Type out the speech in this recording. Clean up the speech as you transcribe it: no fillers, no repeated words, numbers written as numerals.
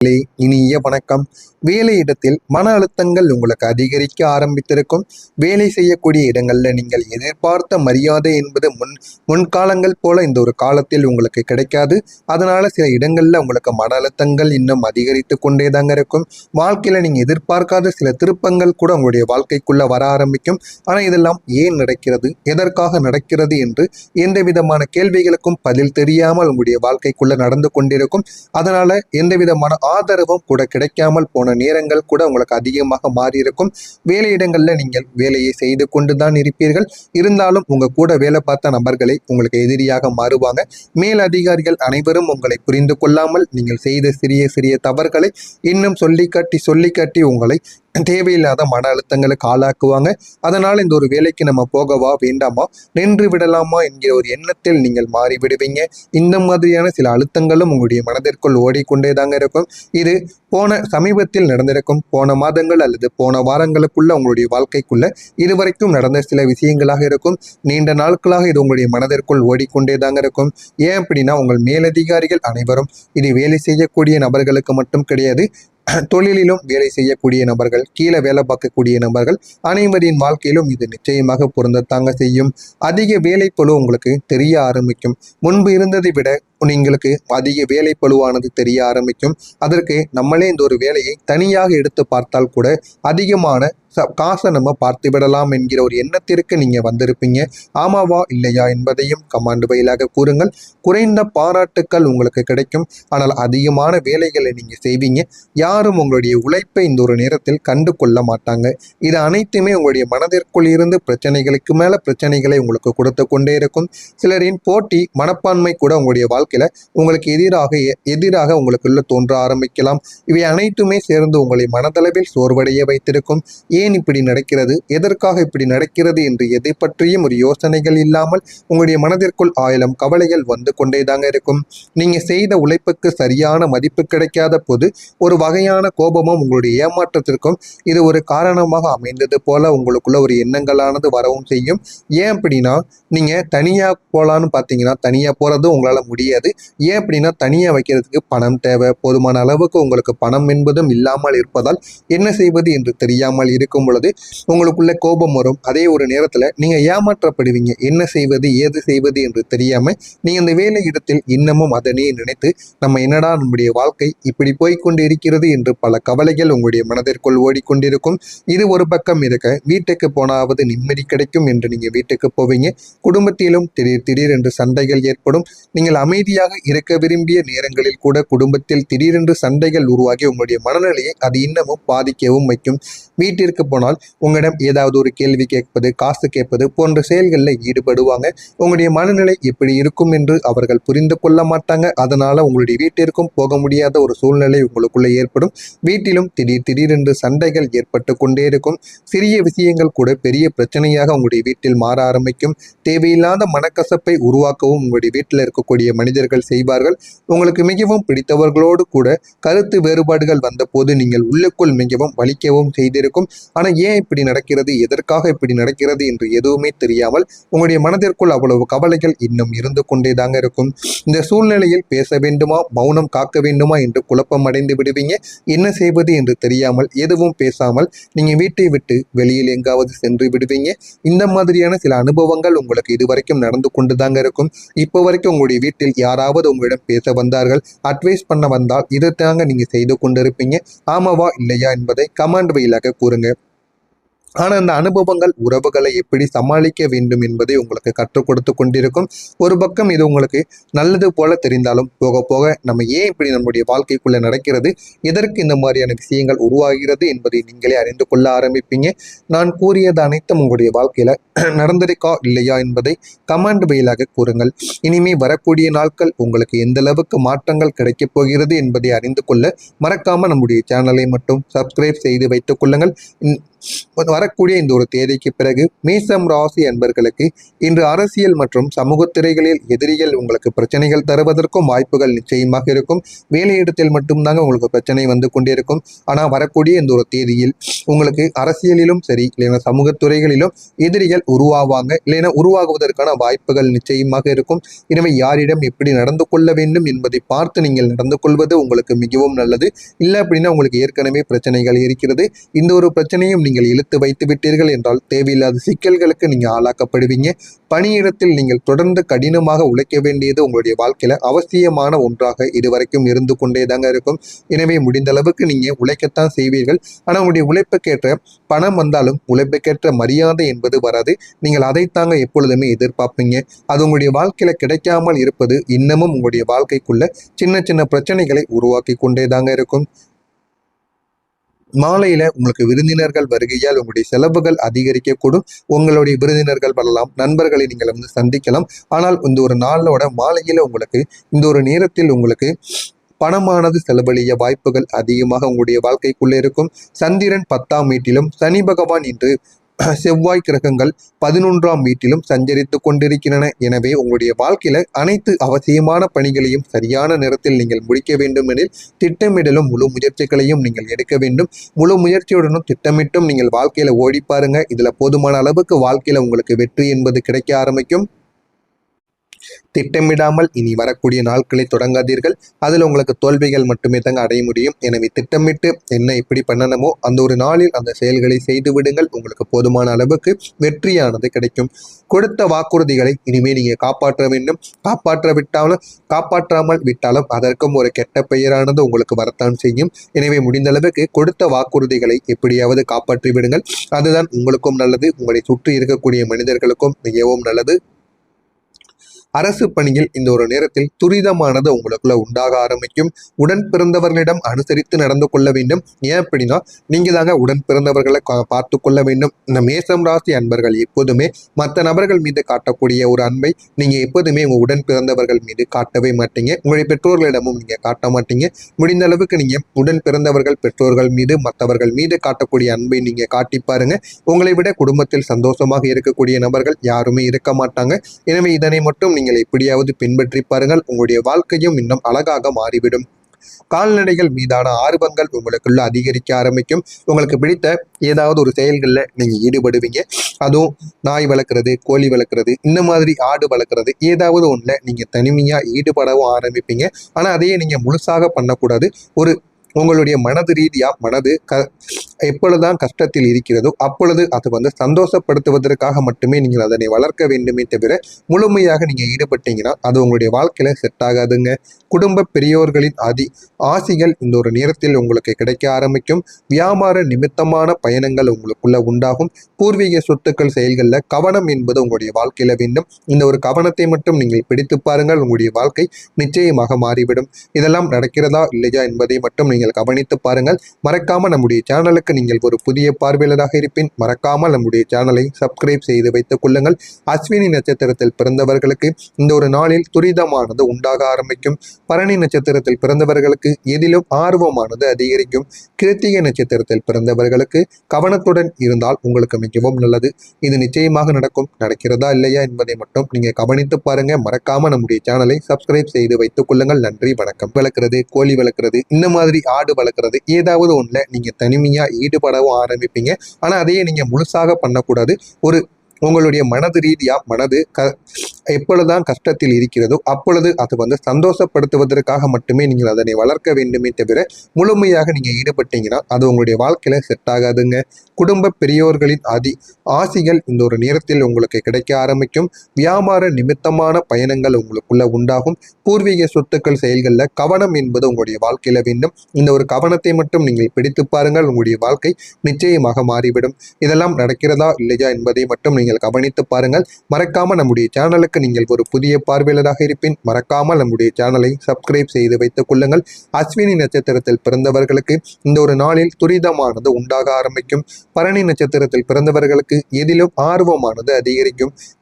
இனிய வணக்கம். வேலையிடத்தில் மன அழுத்தங்கள் உங்களுக்கு அதிகரிக்க ஆரம்பித்திருக்கும். வேலை செய்யக்கூடிய இடங்கள்ல நீங்கள் எதிர்பார்த்த மரியாதை என்பது முன்காலங்கள் போல இந்த ஒரு காலத்தில் உங்களுக்கு கிடைக்காது. அதனால சில இடங்கள்ல உங்களுக்கு மன அழுத்தங்கள் இன்னும் அதிகரித்து கொண்டே தாங்க இருக்கும். வாழ்க்கையில நீங்க எதிர்பார்க்காத சில திருப்பங்கள் கூட உங்களுடைய வாழ்க்கைக்குள்ள வர ஆரம்பிக்கும். ஆனா இதெல்லாம் ஏன் நடக்கிறது, எதற்காக நடக்கிறது என்று எந்த விதமான கேள்விகளுக்கும் பதில் தெரியாமல் உங்களுடைய வாழ்க்கைக்குள்ள நடந்து கொண்டிருக்கும். அதனால எந்த விதமான ஆதரவும் கூட கிடைக்காமல் போன நேரங்கள் கூட உங்களுக்கு அதிகமாக மாறியிருக்கும். வேலையிடங்கள்ல நீங்கள் வேலையை செய்து கொண்டுதான் இருப்பீர்கள். இருந்தாலும் உங்க கூட வேலை பார்த்த நபர்களை உங்களுக்கு எதிரியாக மாறுவாங்க. மேல் அதிகாரிகள் அனைவரும் உங்களை புரிந்து கொள்ளாமல் நீங்கள் செய்த சிறிய சிறிய தவறுகளை இன்னும் சொல்லிக்காட்டி உங்களை தேவையில்லாத மன அழுத்தங்களுக்கு ஆளாக்குவாங்க. அதனால் இந்த ஒரு வேலைக்கு நம்ம போகவா வேண்டாமா, நின்று விடலாமா என்கிற ஒரு எண்ணத்தில் நீங்கள் மாறிவிடுவீங்க. இந்த மாதிரியான சில அழுத்தங்களும் உங்களுடைய மனதிற்குள் ஓடிக்கொண்டே தாங்க இருக்கும். இது போன சமீபத்தில் நடந்திருக்கும், போன மாதங்கள் அல்லது போன வாரங்களுக்குள்ள உங்களுடைய வாழ்க்கைக்குள்ள இதுவரைக்கும் நடந்த சில விஷயங்களாக இருக்கும். நீண்ட நாட்களாக இது உங்களுடைய மனதிற்குள் ஓடிக்கொண்டே தாங்க இருக்கும். ஏன் அப்படின்னா உங்கள் மேலதிகாரிகள் அனைவரும் இது வேலை செய்யக்கூடிய நபர்களுக்கு மட்டும் கிடையாது, தொழிலிலும் வேலை செய்யக்கூடிய நபர்கள், கீழே வேலை பார்க்கக்கூடிய நபர்கள் அனைவரின் வாழ்க்கையிலும் இது நிச்சயமாக பொருந்தத்தாங்க செய்யும். அதிக வேலைப்பளு உங்களுக்கு தெரிய ஆரம்பிக்கும். முன்பு இருந்ததை விட உங்களுக்கு அதிக வேலைப்பளுவானது தெரிய ஆரம்பிக்கும். அதற்கு நம்மளே இந்த ஒரு வேலையை தனியாக எடுத்து பார்த்தால் கூட அதிகமான காசை நம்ம பார்த்து விடலாம் என்கிற ஒரு எண்ணத்திற்கு நீங்க வந்திருப்பீங்க. ஆமாவா இல்லையா என்பதையும் கமாண்ட் வழியாக கூறுங்கள். குறைந்த பாராட்டுக்கள் உங்களுக்கு கிடைக்கும். ஆனால் அதிகமான வேலைகளை நீங்க செய்வீங்க. யாரும் உங்களுடைய உழைப்பை இந்த ஒரு நேரத்தில் கண்டு கொள்ள மாட்டாங்க. இது அனைத்துமே உங்களுடைய மனதிற்குள் இருந்து பிரச்சனைகளுக்கு மேல பிரச்சனைகளை உங்களுக்கு கொடுத்து கொண்டே இருக்கும். சிலரின் போட்டி மனப்பான்மை கூட உங்களுடைய வாழ்க்கையில உங்களுக்கு எதிராக உங்களுக்குள்ள தோன்ற ஆரம்பிக்கலாம். இவை அனைத்துமே சேர்ந்து உங்களை மனதளவில் சோர்வடைய வைத்திருக்கும். ஏன் இப்படி நடக்கிறது, எதற்காக இப்படி நடக்கிறது என்று எதை பற்றியும் ஒரு யோசனைகள் இல்லாமல் உங்களுடைய மனதிற்குள் 1000 கவலைகள் வந்து கொண்டே தாங்க இருக்கும். நீங்க செய்த உழைப்புக்கு சரியான மதிப்பு கிடைக்காத போது ஒரு வகையான கோபமும் உங்களுடைய ஏமாற்றத்திற்கும் இது ஒரு காரணமாக அமைந்தது போல உங்களுக்குள்ள ஒரு எண்ணங்களானது வரவும் செய்யும். ஏன் அப்படின்னா நீங்க தனியா போலான்னு பார்த்தீங்கன்னா தனியா போறது உங்களால முடியாது. ஏன் அப்படின்னா தனியா வைக்கிறதுக்கு பணம் தேவை. போதுமான அளவுக்கு உங்களுக்கு பணம் என்பதும் இல்லாமல் இருப்பதால் என்ன செய்வது என்று தெரியாமல் இருக்கும் பொழுது உங்களுக்குள்ள கோபம் வரும். அதே ஒரு நேரத்துல நீங்க ஏமாற்றப்படுவீங்க. என்ன செய்வது ஏது செய்வது என்று தெரியாம நீங்க இந்த வேலை இடத்தில் இன்னமும் அதனே நினைத்து நம்ம என்னடா நம்முடைய வாழ்க்கை இப்படி போய்கொண்டு இருக்கிறது என்று பல கவலைகள் உங்களுடைய மனதிற்குள் ஓடிக்கொண்டிருக்கும். இது ஒரு பக்கம் இருக்க, வீட்டுக்கு போனாவது நிம்மதி கிடைக்கும் என்று நீங்க வீட்டுக்கு போவீங்க. குடும்பத்திலும் திடீரென்று சண்டைகள் ஏற்படும். நீங்கள் அமைதியாக இருக்க விரும்பிய நேரங்களில் கூட குடும்பத்தில் திடீரென்று சண்டைகள் உருவாகி உங்களுடைய மனநிலையை அது இன்னமும் பாதிக்கவும் வைக்கும். வீட்டிற்கு போனால் உங்களிடம் ஏதாவது ஒரு கேள்வி கேட்பது, காசு கேட்பது போன்ற செயல்களில் ஈடுபடுவாங்க. உங்களுடைய மனநிலை எப்படி இருக்கும் என்று அவர்கள் புரிந்து கொள்ள மாட்டாங்க. அதனால உங்களுடைய வீட்டிற்கும் போக முடியாத ஒரு சூழ்நிலை உங்களுக்குள்ள ஏற்படும். வீட்டிலும் திடீரென்று சண்டைகள் ஏற்பட்டு கொண்டே இருக்கும். சிறிய விஷயங்கள் கூட பெரிய பிரச்சனையாக உங்களுடைய வீட்டில் மாற ஆரம்பிக்கும். தேவையில்லாத மனக்கசப்பை உருவாக்கவும் உங்களுடைய வீட்டில் இருக்கக்கூடிய மனிதர்கள் செய்வார்கள். உங்களுக்கு மிகவும் பிடித்தவர்களோடு கூட கருத்து வேறுபாடுகள் வந்த போது நீங்கள் உள்ளுக்குள் மிகவும் வலிக்கவும் செய்திருக்கும். ஆனால் ஏன் இப்படி நடக்கிறது, எதற்காக இப்படி நடக்கிறது என்று எதுவுமே தெரியாமல் உங்களுடைய மனதிற்குள் அவ்வளவு கவலைகள் இன்னும் இருந்து கொண்டே தாங்க இருக்கும். இந்த சூழ்நிலையில் பேச வேண்டுமா, மௌனம் காக்க வேண்டுமா என்று குழப்பம் அடைந்து விடுவீங்க. என்ன செய்வது என்று தெரியாமல் எதுவும் பேசாமல் நீங்க வீட்டை விட்டு வெளியில் எங்காவது சென்று விடுவீங்க. இந்த மாதிரியான சில அனுபவங்கள் உங்களுக்கு இதுவரைக்கும் நடந்து கொண்டு தாங்க இருக்கும். இப்போ வரைக்கும் உங்களுடைய வீட்டில் யாராவது உங்களிடம் பேச வந்தார்கள், அட்வைஸ் பண்ண வந்தால் இதை தாங்க நீங்க செய்து கொண்டிருப்பீங்க. ஆமாவா இல்லையா என்பதை கமெண்ட் வழியாக கூறுங்க. ஆனால் அந்த அனுபவங்கள் உறவுகளை எப்படி சமாளிக்க வேண்டும் என்பதை உங்களுக்கு கற்றுக் கொடுத்து கொண்டிருக்கும். ஒரு பக்கம் இது உங்களுக்கு நல்லது போல தெரிந்தாலும் போக போக நம்ம ஏன் இப்படி நம்முடைய வாழ்க்கைக்குள்ள நடக்கிறது, எதற்கு இந்த மாதிரியான விஷயங்கள் உருவாகிறது என்பதை நீங்களே அறிந்து கொள்ள ஆரம்பிப்பீங்க. நான் கூறியது அனைத்தும் உங்களுடைய வாழ்க்கையில நடந்திருக்கா இல்லையா என்பதை கமெண்ட் வழியாக கூறுங்கள். இனிமே வரக்கூடிய நாட்கள் உங்களுக்கு எந்த அளவுக்கு மாற்றங்கள் கிடைக்கப் போகிறது என்பதை அறிந்து கொள்ள மறக்காம நம்முடைய சேனலை மட்டும் சப்ஸ்கிரைப் செய்து வைத்துக் கொள்ளுங்கள். வரக்கூடிய இந்த ஒரு தேதிக்கு பிறகு மேசம் ராசி அன்பர்களுக்கு இன்று அரசியல் மற்றும் சமூக துறைகளில் எதிரிகள் உங்களுக்கு பிரச்சனைகள் தருவதற்கும் வாய்ப்புகள் நிச்சயமாக இருக்கும். வேலையிடத்தில் மட்டும்தாங்க உங்களுக்கு பிரச்சனை வந்து கொண்டிருக்கும். ஆனால் வரக்கூடிய இந்த ஒரு தேதியில் உங்களுக்கு அரசியலிலும் சரி இல்லைன்னா சமூக துறைகளிலும் எதிரிகள் உருவாவாங்க, இல்லைன்னா உருவாகுவதற்கான வாய்ப்புகள் நிச்சயமாக இருக்கும். எனவே யாரிடம் எப்படி நடந்து கொள்ள வேண்டும் என்பதை பார்த்து நீங்கள் நடந்து கொள்வது உங்களுக்கு மிகவும் நல்லது. இல்லை அப்படின்னா உங்களுக்கு ஏற்கனவே பிரச்சனைகள் இருக்கிறது. இந்த ஒரு பிரச்சனையும் நீங்கள் இழுத்து வைத்து விட்டீர்கள் என்றால் தேவையில்லாத சிக்கல்களுக்கு நீங்க ஆளாக்கப்படுவீங்க. பணியிடத்தில் நீங்கள் தொடர்ந்து கடினமாக உழைக்க வேண்டியது உங்களுடைய வாழ்க்கையில அவசியமான ஒன்றாக இதுவரைக்கும் இருந்து கொண்டே தாங்க இருக்கும். எனவே முடிந்த அளவுக்கு நீங்க உழைக்கத்தான் செய்வீர்கள். ஆனால் உங்களுடைய உழைப்புக்கேற்ற பணம் வந்தாலும் உழைப்புக்கேற்ற மரியாதை என்பது வராது. நீங்கள் அதைத்தாங்க எப்பொழுதுமே எதிர்பார்ப்பீங்க. அது உங்களுடைய வாழ்க்கையில கிடைக்காமல் இருப்பது இன்னமும் உங்களுடைய வாழ்க்கைக்குள்ள சின்ன சின்ன பிரச்சனைகளை உருவாக்கி கொண்டே தாங்க இருக்கும். மாலையில உங்களுக்கு விருந்தினர்கள் வருகையால் உங்களுடைய செலவுகள் அதிகரிக்கக்கூடும். உங்களுடைய விருந்தினர்கள் வரலாம், நண்பர்களை நீங்கள் வந்து சந்திக்கலாம். ஆனால் இந்த ஒரு நாளோட மாலையில உங்களுக்கு இந்த ஒரு நேரத்தில் உங்களுக்கு பணமானது செலவழிய வாய்ப்புகள் அதிகமாக உங்களுடைய வாழ்க்கைக்குள்ளே இருக்கும். சந்திரன் 10ஆம் வீட்டிலும் சனி பகவான் இன்று செவ்வாய் கிரகங்கள் 11ஆம் வீட்டிலும் சஞ்சரித்து கொண்டிருக்கின்றன. எனவே உங்களுடைய வாழ்க்கையில அனைத்து அவசியமான பணிகளையும் சரியான நேரத்தில் நீங்கள் முடிக்க வேண்டும் எனில் திட்டமிடலும் முழு முயற்சிகளையும் நீங்கள் எடுக்க வேண்டும். முழு முயற்சியுடனும் திட்டமிட்டும் நீங்கள் வாழ்க்கையில ஓடி பாருங்க. இதுல போதுமான அளவுக்கு வாழ்க்கையில உங்களுக்கு வெற்றி என்பது கிடைக்க ஆரம்பிக்கும். திட்டமிடாமல் இனி வரக்கூடிய நாட்களை தொடங்காதீர்கள். அதில் உங்களுக்கு தோல்விகள் மட்டுமே தாங்க அடைய முடியும். எனவே திட்டமிட்டு என்ன எப்படி பண்ணணுமோ அந்த ஒரு நாளில் அந்த செயல்களை செய்து விடுங்கள். உங்களுக்கு போதுமான அளவுக்கு வெற்றியானது கிடைக்கும். கொடுத்த வாக்குறுதிகளை இனிமேல் நீங்க காப்பாற்ற வேண்டும். காப்பாற்றாமல் விட்டாலும் அதற்கும் ஒரு கெட்ட பெயரானது உங்களுக்கு வரத்தான் செய்யும். எனவே முடிந்த அளவுக்கு கொடுத்த வாக்குறுதிகளை எப்படியாவது காப்பாற்றி விடுங்கள். அதுதான் உங்களுக்கும் நல்லது, உங்களை சுற்றி இருக்கக்கூடிய மனிதர்களுக்கும் மிகவும் நல்லது. அரசு பணியில் இந்த ஒரு நேரத்தில் துரிதமானது உங்களுக்குள்ள உண்டாக ஆரம்பிக்கும். உடன் பிறந்தவர்களிடம் அனுசரித்து நடந்து கொள்ள வேண்டும். ஏன் அப்படின்னா நீங்க தாங்க உடன் பிறந்தவர்களை பார்த்து கொள்ள வேண்டும். இந்த மேசம் ராசி அன்பர்கள் எப்போதுமே மற்ற நபர்கள் மீது காட்டக்கூடிய ஒரு அன்பை நீங்க எப்போதுமே உங்க உடன் பிறந்தவர்கள் மீது காட்டவே மாட்டீங்க. உங்களுடைய பெற்றோர்களிடமும் நீங்க காட்ட மாட்டீங்க. முடிந்த அளவுக்கு நீங்க உடன் பிறந்தவர்கள், பெற்றோர்கள் மீது, மற்றவர்கள் மீது காட்டக்கூடிய அன்பை நீங்க காட்டி பாருங்க. உங்களை விட குடும்பத்தில் சந்தோஷமாக இருக்கக்கூடிய நபர்கள் யாருமே இருக்க மாட்டாங்க. எனவே இதனை மட்டும் நீங்கள் எப்படியாவது பின்பற்றி பாருங்கள். உங்களுடைய வாழ்க்கையும் இன்னும் அழகாக மாறிவிடும். கால்நடைகள் மீதான ஆர்வங்கள் உங்களுக்குள்ள அதிகரிக்க ஆரம்பிக்கும். உங்களுக்கு பிடித்த ஏதாவது ஒரு செயல்களில் நீங்க ஈடுபடுவீங்க. அதுவும் நாய் வளர்க்குறது, கோழி வளர்க்குறது, இந்த மாதிரி ஆடு வளர்க்குறது, ஏதாவது ஒன்றுல நீங்க தனிமையா ஈடுபடவும் ஆரம்பிப்பீங்க. ஆனா அதையே நீங்க முழுசாக பண்ணக்கூடாது. ஒரு உங்களுடைய மனது ரீதியா மனது எப்பொழுதுதான் கஷ்டத்தில் இருக்கிறதோ அப்பொழுது அது வந்து சந்தோஷப்படுத்துவதற்காக மட்டுமே நீங்கள் அதனை வளர்க்க வேண்டுமே தவிர முழுமையாக நீங்க ஈடுபட்டீங்கன்னா அது உங்களுடைய வாழ்க்கையில செட் ஆகாதுங்க. குடும்ப பெரியோர்களின் ஆசிகள் இந்த ஒரு நேரத்தில் உங்களுக்கு கிடைக்க ஆரம்பிக்கும். வியாபார நிமித்தமான பயணங்கள் உங்களுக்குள்ள உண்டாகும். பூர்வீக சொத்துக்கள் செயல்களில் கவனம் என்பது உங்களுடைய வாழ்க்கையில வேண்டும். இந்த ஒரு கவனத்தை மட்டும் நீங்கள் பிடித்து பாருங்கள். உங்களுடைய வாழ்க்கை நிச்சயமாக மாறிவிடும். இதெல்லாம் நடக்கிறதா இல்லையா என்பதை மட்டும் நீங்கள் கவனித்து பாருங்கள். மறக்காம நம்முடைய சேனலுக்கு நீங்கள் ஒரு புதிய பார்வையாளராக இருப்பின் மறக்காமல் நம்முடைய சேனலை சப்ஸ்கிரைப் செய்து வைத்துக் கொள்ளுங்கள். அஸ்வினி நட்சத்திரத்தில் பிறந்தவர்களுக்கு இந்த ஒரு நாளில் துரிதமானது உண்டாக ஆரம்பிக்கும். பரணி நட்சத்திரத்தில் பிறந்தவர்களுக்கு எதிலும் ஆர்வமானது அதிகரிக்கும். கிருத்திகை நட்சத்திரத்தில் பிறந்தவர்களுக்கு கவனத்துடன் இருந்தால் உங்களுக்கு மிகவும் நல்லது. இது நிச்சயமாக நடக்கும். நடக்கிறதா இல்லையா என்பதை மட்டும் நீங்க கவனித்து பாருங்க. மறக்காம நம்முடைய சேனலை சப்ஸ்கிரைப் செய்து வைத்துக் கொள்ளுங்கள். நன்றி, வணக்கம். வளர்க்குறது, கோழி வளர்க்குறது, இந்த மாதிரி ஆடு வளர்க்குறது, ஏதாவது ஒன்றுல நீங்க தனிமையா ஈடுபடவும் ஆரம்பிப்பீங்க. ஆனா அதையே நீங்க முழுசாக பண்ணக்கூடாது. உங்களுடைய மனது ரீதியா மனது எப்பொழுதுதான் கஷ்டத்தில் இருக்கிறதோ அப்பொழுது அது வந்து சந்தோஷப்படுத்துவதற்காக மட்டுமே நீங்கள் அதனை வளர்க்க வேண்டுமே தவிர முழுமையாக நீங்க ஈடுபட்டீங்கன்னா அது உங்களுடைய வாழ்க்கையில செட் ஆகாதுங்க. குடும்ப பெரியோர்களின் ஆசிகள் இந்த ஒரு நேரத்தில் உங்களுக்கு கிடைக்க ஆரம்பிக்கும். வியாபார நிமித்தமான பயணங்கள் உங்களுக்குள்ள உண்டாகும். பூர்வீக சொத்துக்கள் செயல்களில் கவனம் என்பது உங்களுடைய வாழ்க்கையில வேண்டும். இந்த ஒரு கவனத்தை மட்டும் நீங்கள் பிடித்து பாருங்கள். உங்களுடைய வாழ்க்கை நிச்சயமாக மாறிவிடும். இதெல்லாம் நடக்கிறதா இல்லையா என்பதை மட்டும் நீங்கள் கவனித்து பாருங்கள். மறக்காம நம்முடைய சேனலுக்கு நீங்கள் ஒரு புதிய பார்வையாளராக இருப்பின் மறக்காமல் நம்முடைய சேனலை சப்ஸ்கிரைப் செய்து வைத்துக் கொள்ளுங்கள். அஸ்வினி நட்சத்திரத்தில் பிறந்தவர்களுக்கு இந்த ஒரு நாளில் துரிதமானது உண்டாக ஆரம்பிக்கும். பரணி நட்சத்திரத்தில் பிறந்தவர்களுக்கு எதிலும் ஆர்வமானது அதிகரிக்கும்.